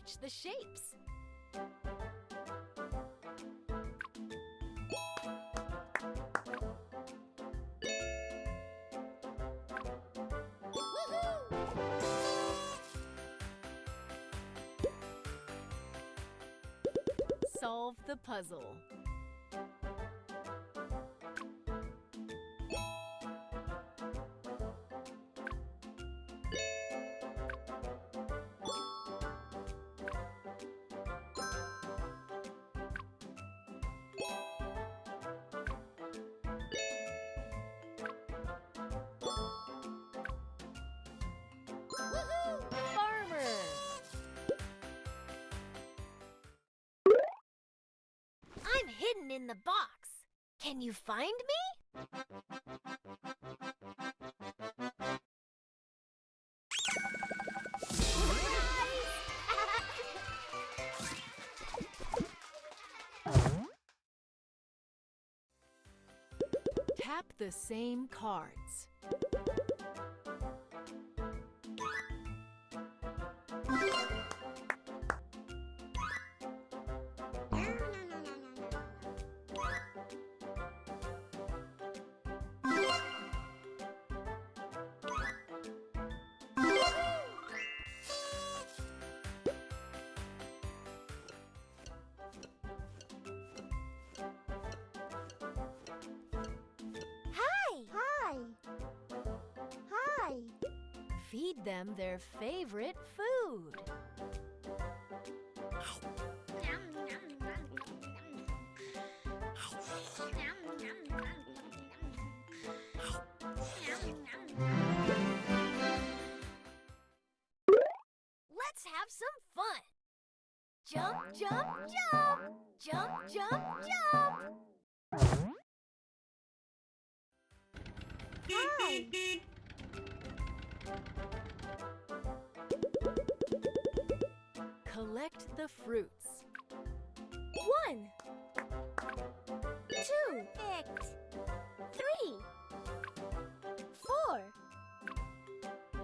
match the shapes. Solve the puzzle. I'm hidden in the box. Can you find me? Tap the same cards. Hi. Feed them their favorite food. Let's have some fun. Jump, jump, jump. Jump, jump, jump. Hi. Collect the fruits. 1, 2, 3, 4,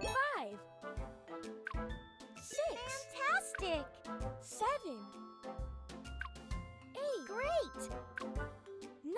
5, 6. Fantastic! 7, 8. Great! 9.